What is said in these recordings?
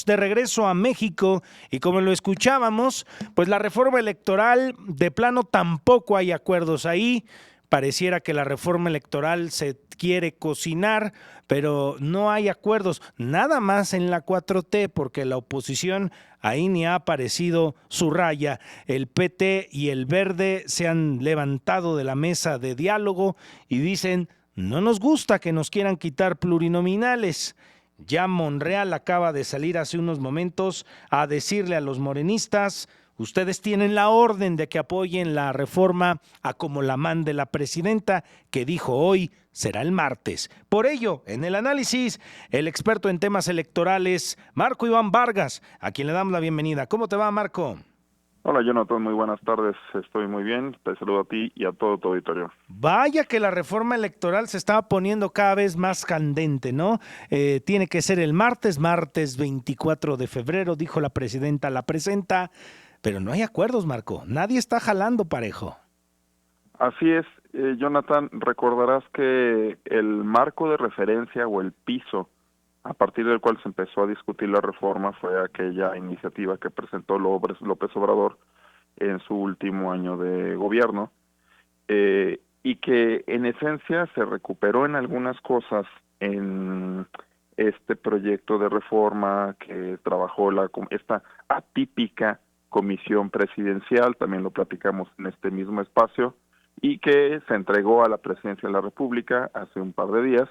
De regreso a México y como lo escuchábamos, pues la reforma electoral de plano tampoco hay acuerdos ahí. Pareciera que la reforma electoral se quiere cocinar, pero no hay acuerdos, nada más en la 4T, porque la oposición ahí ni ha aparecido su raya. El PT y el Verde se han levantado de la mesa de diálogo y dicen, no nos gusta que nos quieran quitar plurinominales. Ya Monreal acaba de salir hace unos momentos a decirle a los morenistas, ustedes tienen la orden de que apoyen la reforma a como la mande la presidenta, que dijo hoy será el martes. Por ello, en el análisis, el experto en temas electorales, Marco Iván Vargas, a quien le damos la bienvenida. ¿Cómo te va, Marco? Hola Jonathan, muy buenas tardes, estoy muy bien, te saludo a ti y a todo tu auditorio. Vaya que la reforma electoral se estaba poniendo cada vez más candente, ¿no? Tiene que ser el martes 24 de febrero, dijo la presidenta, la presenta, pero no hay acuerdos, Marco, nadie está jalando parejo. Así es, Jonathan, recordarás que el marco de referencia o el piso a partir del cual se empezó a discutir la reforma fue aquella iniciativa que presentó López Obrador en su último año de gobierno, y que en esencia se recuperó en algunas cosas en este proyecto de reforma que trabajó esta atípica comisión presidencial, también lo platicamos en este mismo espacio, y que se entregó a la presidencia de la República hace un par de días,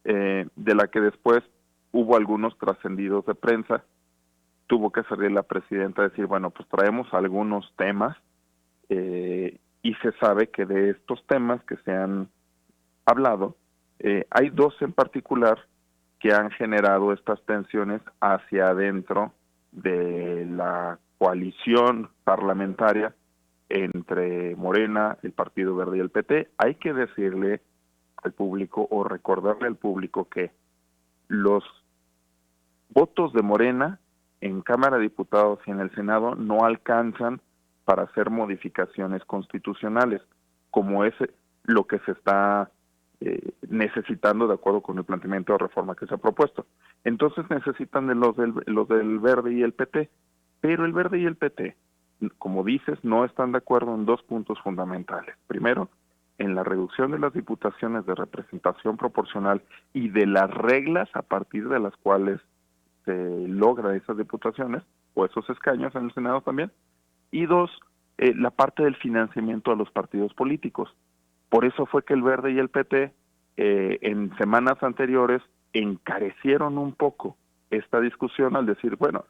de la que después hubo algunos trascendidos de prensa. Tuvo que salir la presidenta a decir, bueno, pues traemos algunos temas, y se sabe que de estos temas que se han hablado, hay dos en particular que han generado estas tensiones hacia adentro de la coalición parlamentaria entre Morena, el Partido Verde y el PT. Hay que decirle al público o recordarle al público que los votos de Morena en Cámara de Diputados y en el Senado no alcanzan para hacer modificaciones constitucionales, como es lo que se está necesitando de acuerdo con el planteamiento de reforma que se ha propuesto. Entonces necesitan de los del Verde y el PT, pero el Verde y el PT, como dices, no están de acuerdo en dos puntos fundamentales. Primero, en la reducción de las diputaciones de representación proporcional y de las reglas a partir de las cuales se logra esas diputaciones o esos escaños en el Senado también, y dos, la parte del financiamiento a los partidos políticos. Por eso fue que el Verde y el PT en semanas anteriores encarecieron un poco esta discusión al decir, bueno,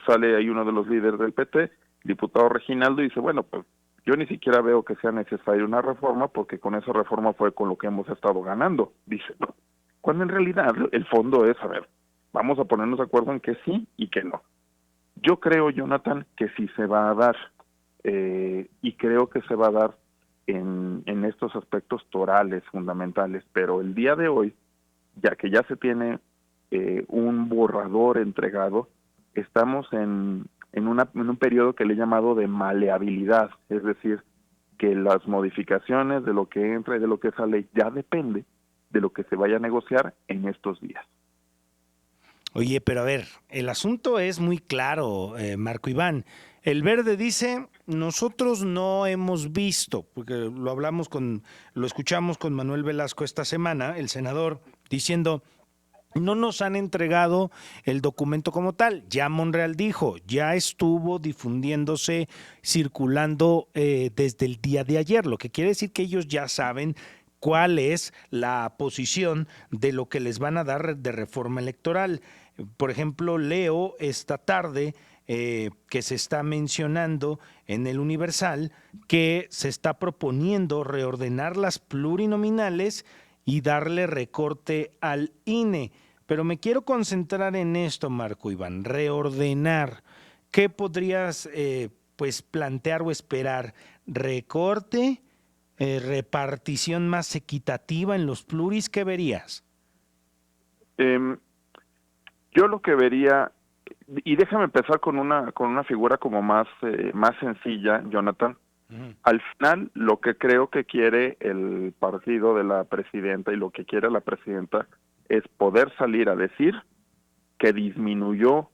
sale ahí uno de los líderes del PT, diputado Reginaldo, y dice, bueno, pues yo ni siquiera veo que sea necesaria una reforma porque con esa reforma fue con lo que hemos estado ganando, dice, ¿no? Cuando en realidad el fondo es, a ver, vamos a ponernos de acuerdo en que sí y que no. Yo creo, Jonathan, que sí se va a dar, y creo que se va a dar en estos aspectos torales fundamentales, pero el día de hoy, ya que ya se tiene un borrador entregado, estamos en un periodo que le he llamado de maleabilidad, es decir, que las modificaciones de lo que entra y de lo que sale ya depende de lo que se vaya a negociar en estos días. Oye, pero a ver, el asunto es muy claro, Marco Iván. El Verde dice, nosotros no hemos visto, porque lo escuchamos con Manuel Velasco esta semana, el senador, diciendo, no nos han entregado el documento como tal. Ya Monreal dijo, ya estuvo difundiéndose, circulando desde el día de ayer, lo que quiere decir que ellos ya saben cuál es la posición de lo que les van a dar de reforma electoral. Por ejemplo, leo esta tarde que se está mencionando en el Universal que se está proponiendo reordenar las plurinominales y darle recorte al INE. Pero me quiero concentrar en esto, Marco Iván, reordenar. ¿Qué podrías pues plantear o esperar? ¿Recorte? ¿Repartición más equitativa en los pluris? ¿Qué verías? Eh, yo lo que vería, y déjame empezar con una figura como más sencilla, Jonathan. Uh-huh. Al final, lo que creo que quiere el partido de la presidenta y lo que quiere la presidenta es poder salir a decir que disminuyó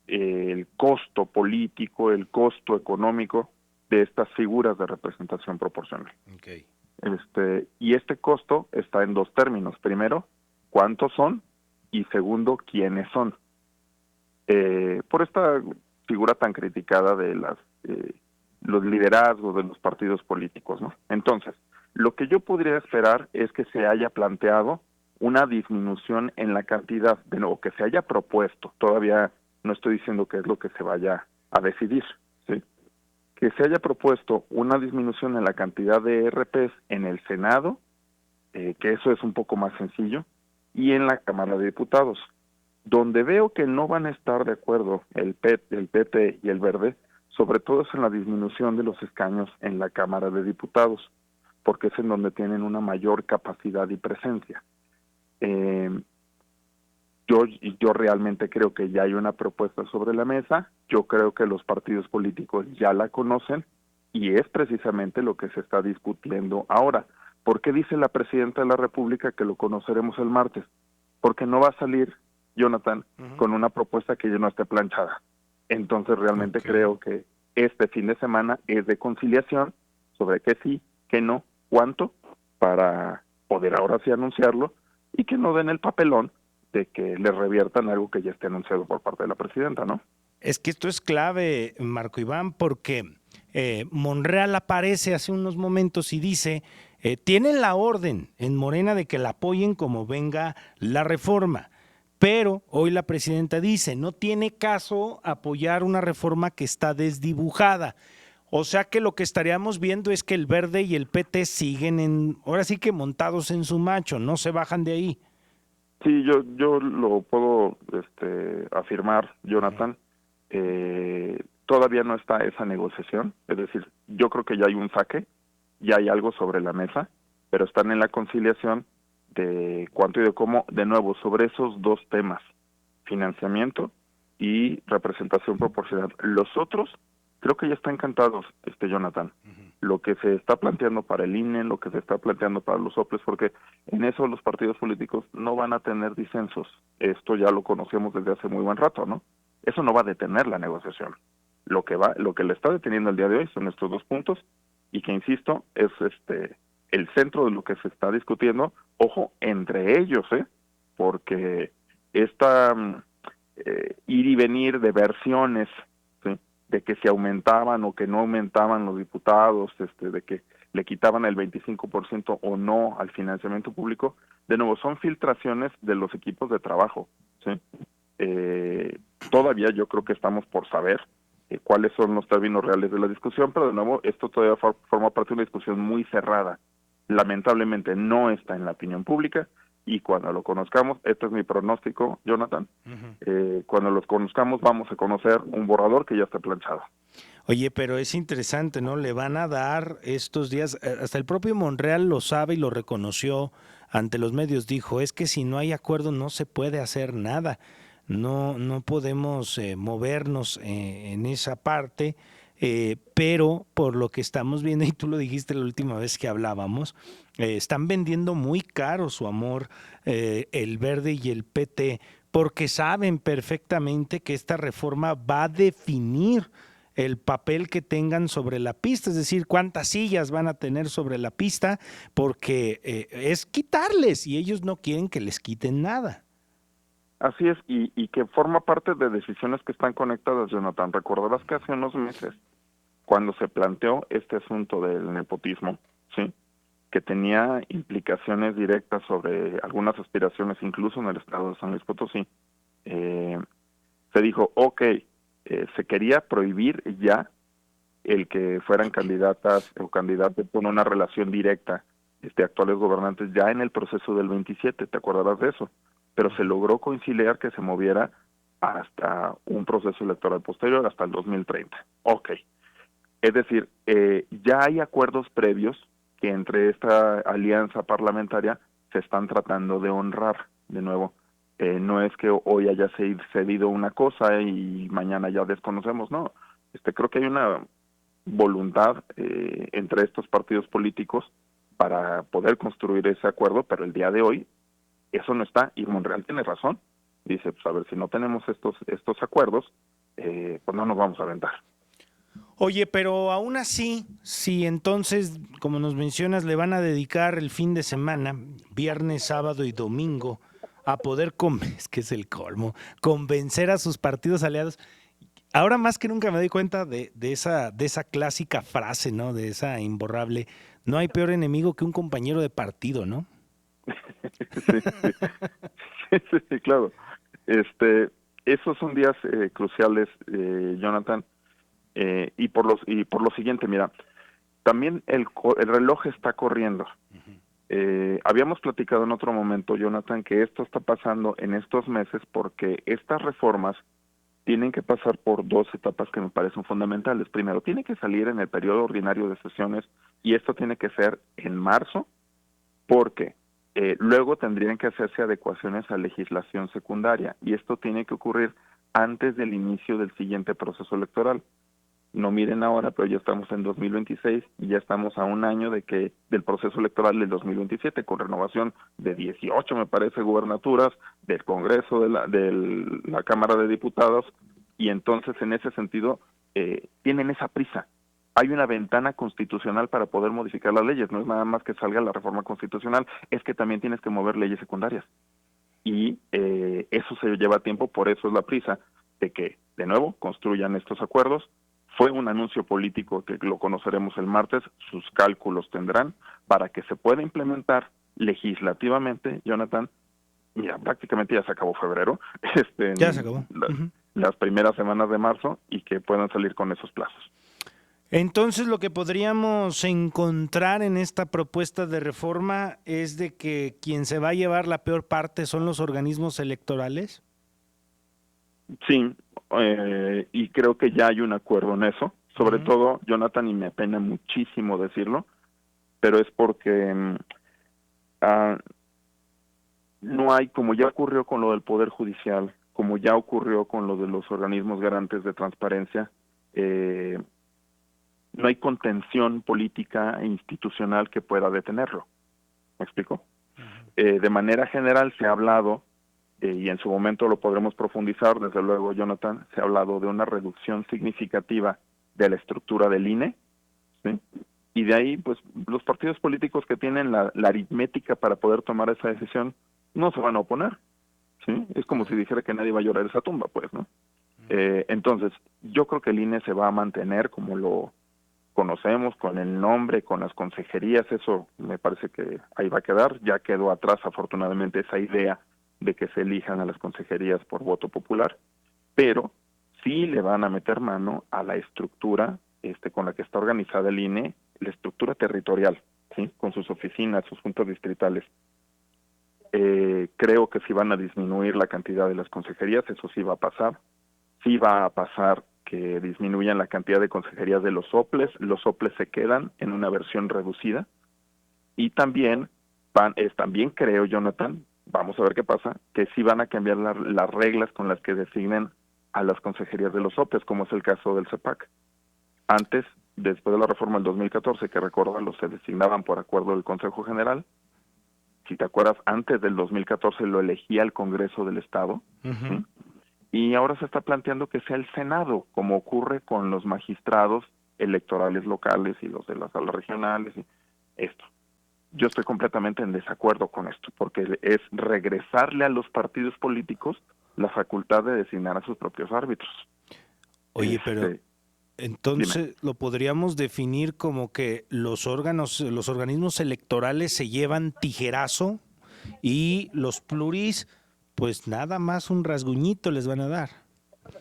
el costo político, el costo económico de estas figuras de representación proporcional. Okay. Y este costo está en dos términos. Primero, ¿cuántos son? Y segundo, ¿quiénes son? Por esta figura tan criticada de los liderazgos de los partidos políticos, ¿no? Entonces, lo que yo podría esperar es que se haya planteado una disminución en la cantidad, de nuevo, que se haya propuesto, todavía no estoy diciendo que es lo que se vaya a decidir, ¿sí? Que se haya propuesto una disminución en la cantidad de RPs en el Senado, que eso es un poco más sencillo, y en la Cámara de Diputados. Donde veo que no van a estar de acuerdo el PT y el Verde, sobre todo es en la disminución de los escaños en la Cámara de Diputados, porque es en donde tienen una mayor capacidad y presencia. Yo realmente creo que ya hay una propuesta sobre la mesa, yo creo que los partidos políticos ya la conocen y es precisamente lo que se está discutiendo ahora. ¿Por qué dice la Presidenta de la República que lo conoceremos el martes? Porque no va a salir, Jonathan, con una propuesta que ya no esté planchada. Entonces realmente creo que este fin de semana es de conciliación sobre qué sí, qué no, cuánto, para poder ahora sí anunciarlo y que no den el papelón de que le reviertan algo que ya esté anunciado por parte de la presidenta, ¿no? Es que esto es clave, Marco Iván, porque Monreal aparece hace unos momentos y dice, tienen la orden en Morena de que la apoyen como venga la reforma, pero hoy la presidenta dice, no tiene caso apoyar una reforma que está desdibujada. O sea que lo que estaríamos viendo es que el Verde y el PT siguen ahora sí que montados en su macho, no se bajan de ahí. Sí, yo lo puedo afirmar, Jonathan. Todavía no está esa negociación, es decir, yo creo que ya hay un saque, ya hay algo sobre la mesa, pero están en la conciliación de cuánto y de cómo, de nuevo, sobre esos dos temas, financiamiento y representación proporcional. Los otros, creo que ya están cantados, Jonathan. Lo que se está planteando para el INE, lo que se está planteando para los soples, porque en eso los partidos políticos no van a tener disensos. Esto ya lo conocemos desde hace muy buen rato, ¿no? Eso no va a detener la negociación. Lo que le está deteniendo el día de hoy son estos dos puntos y que, insisto, es el centro de lo que se está discutiendo, ojo, entre ellos, porque esta ir y venir de versiones, ¿sí?, de que se aumentaban o que no aumentaban los diputados, de que le quitaban el 25% o no al financiamiento público, de nuevo, son filtraciones de los equipos de trabajo, ¿sí? Todavía yo creo que estamos por saber cuáles son los términos reales de la discusión, pero de nuevo, esto todavía forma parte de una discusión muy cerrada. Lamentablemente no está en la opinión pública, y cuando lo conozcamos, este es mi pronóstico, Jonathan, cuando los conozcamos vamos a conocer un borrador que ya está planchado. Oye, pero es interesante, ¿no? Le van a dar estos días, hasta el propio Monreal lo sabe y lo reconoció ante los medios, dijo, es que si no hay acuerdo no se puede hacer nada, no podemos movernos en esa parte, pero por lo que estamos viendo, y tú lo dijiste la última vez que hablábamos, están vendiendo muy caro su amor el Verde y el PT, porque saben perfectamente que esta reforma va a definir el papel que tengan sobre la pista, es decir, cuántas sillas van a tener sobre la pista, porque es quitarles y ellos no quieren que les quiten nada. Así es, y que forma parte de decisiones que están conectadas, Jonathan. Recordarás que hace unos meses, cuando se planteó este asunto del nepotismo, ¿sí?, que tenía implicaciones directas sobre algunas aspiraciones, incluso en el estado de San Luis Potosí, se dijo, se quería prohibir ya el que fueran candidatas o candidatos con una relación directa, actuales gobernantes, ya en el proceso del 27, ¿te acordarás de eso? Pero se logró conciliar que se moviera hasta un proceso electoral posterior, hasta el 2030. Es decir, ya hay acuerdos previos que entre esta alianza parlamentaria se están tratando de honrar. De nuevo, no es que hoy haya cedido una cosa y mañana ya desconocemos, no. Creo que hay una voluntad entre estos partidos políticos para poder construir ese acuerdo, pero el día de hoy eso no está, y Monreal tiene razón. dice, pues a ver, si no tenemos estos acuerdos, pues no nos vamos a aventar. Oye, pero aún así, si entonces, como nos mencionas, le van a dedicar el fin de semana, viernes, sábado y domingo, a poder, es que es el colmo, convencer a sus partidos aliados. Ahora más que nunca me doy cuenta de esa clásica frase, ¿no? De esa imborrable, no hay peor enemigo que un compañero de partido, ¿no? Sí, sí, sí, claro. Esos son días cruciales, Jonathan, y por lo siguiente, mira, también el reloj está corriendo. Habíamos platicado en otro momento, Jonathan, que esto está pasando en estos meses porque estas reformas tienen que pasar por dos etapas que me parecen fundamentales. Primero, tiene que salir en el periodo ordinario de sesiones y esto tiene que ser en marzo porque luego tendrían que hacerse adecuaciones a legislación secundaria y esto tiene que ocurrir antes del inicio del siguiente proceso electoral. No miren ahora, pero ya estamos en 2026 y ya estamos a un año del proceso electoral del 2027, con renovación de 18, me parece, gubernaturas, del Congreso, de la Cámara de Diputados, y entonces en ese sentido tienen esa prisa. Hay una ventana constitucional para poder modificar las leyes, no es nada más que salga la reforma constitucional, es que también tienes que mover leyes secundarias. Y eso se lleva tiempo, por eso es la prisa de que, de nuevo, construyan estos acuerdos. Fue un anuncio político que lo conoceremos el martes, sus cálculos tendrán para que se pueda implementar legislativamente, Jonathan. Mira, prácticamente ya se acabó febrero, Ya se en acabó. las primeras semanas de marzo y que puedan salir con esos plazos. Entonces lo que podríamos encontrar en esta propuesta de reforma es de que quien se va a llevar la peor parte son los organismos electorales. Sí, y creo que ya hay un acuerdo en eso. Sobre todo, Jonathan, y me apena muchísimo decirlo, pero es porque no hay, como ya ocurrió con lo del Poder Judicial, como ya ocurrió con lo de los organismos garantes de transparencia, no hay contención política e institucional que pueda detenerlo. ¿Me explico? De manera general se ha hablado, y en su momento lo podremos profundizar, desde luego, Jonathan, se ha hablado de una reducción significativa de la estructura del INE, ¿sí? Y de ahí, pues, los partidos políticos que tienen la aritmética para poder tomar esa decisión no se van a oponer, ¿sí? Es como si dijera que nadie va a llorar esa tumba, pues, ¿no? Entonces, yo creo que el INE se va a mantener como lo conocemos, con el nombre, con las consejerías, eso me parece que ahí va a quedar. Ya quedó atrás, afortunadamente, esa idea de que se elijan a las consejerías por voto popular, pero sí le van a meter mano a la estructura con la que está organizada el INE, la estructura territorial, ¿sí? Con sus oficinas, sus juntas distritales. Creo que sí van a disminuir la cantidad de las consejerías, eso sí va a pasar. Sí va a pasar que disminuyan la cantidad de consejerías de los soples se quedan en una versión reducida, y también también creo, Jonathan, vamos a ver qué pasa, que sí van a cambiar las reglas con las que designen a las consejerías de los soples, como es el caso del CEPAC. Antes, después de la reforma del 2014, que recuerdan, se designaban por acuerdo del Consejo General. Si te acuerdas, antes del 2014 lo elegía el Congreso del Estado, ¿sí? Y ahora se está planteando que sea el Senado, como ocurre con los magistrados electorales locales y los de las salas regionales. Y esto. Yo estoy completamente en desacuerdo con esto, porque es regresarle a los partidos políticos la facultad de designar a sus propios árbitros. Oye, pero entonces Dime. lo podríamos definir como que los organismos electorales se llevan tijerazo y los pluris, pues nada más un rasguñito les van a dar.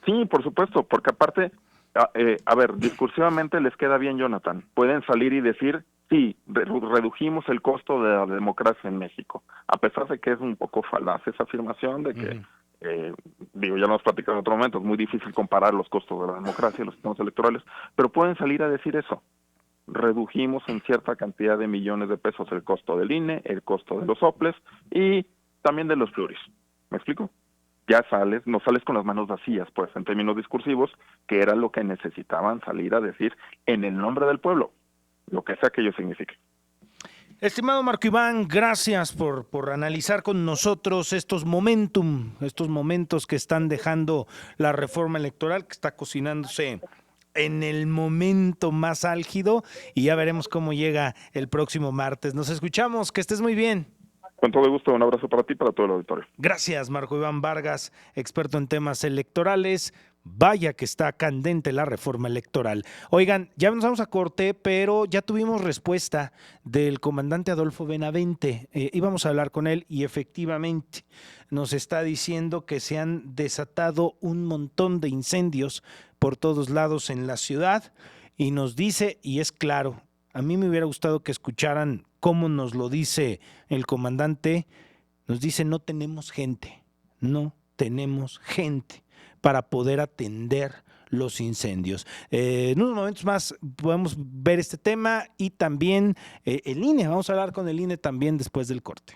Sí, por supuesto, porque aparte, a ver, discursivamente les queda bien, Jonathan. Pueden salir y decir, sí, redujimos el costo de la democracia en México, a pesar de que es un poco falaz esa afirmación de que, digo, ya lo hemos platicado en otro momento, es muy difícil comparar los costos de la democracia y los sistemas electorales, pero pueden salir a decir eso. Redujimos en cierta cantidad de millones de pesos el costo del INE, el costo de los soples y también de los pluris. ¿Me explico? Ya no sales con las manos vacías, pues, en términos discursivos, que era lo que necesitaban salir a decir en el nombre del pueblo, lo que sea que ello signifique. Estimado Marco Iván, gracias por analizar con nosotros estos momentos que están dejando la reforma electoral, que está cocinándose en el momento más álgido, y ya veremos cómo llega el próximo martes. Nos escuchamos, que estés muy bien. Con todo gusto, un abrazo para ti y para todo el auditorio. Gracias, Marco Iván Vargas, experto en temas electorales. Vaya que está candente la reforma electoral. Oigan, ya nos vamos a corte, pero ya tuvimos respuesta del comandante Adolfo Benavente. Íbamos a hablar con él y efectivamente nos está diciendo que se han desatado un montón de incendios por todos lados en la ciudad y nos dice, y es claro, a mí me hubiera gustado que escucharan cómo nos lo dice el comandante. Nos dice, no tenemos gente para poder atender los incendios. En unos momentos más podemos ver este tema y también el INE. Vamos a hablar con el INE también después del corte.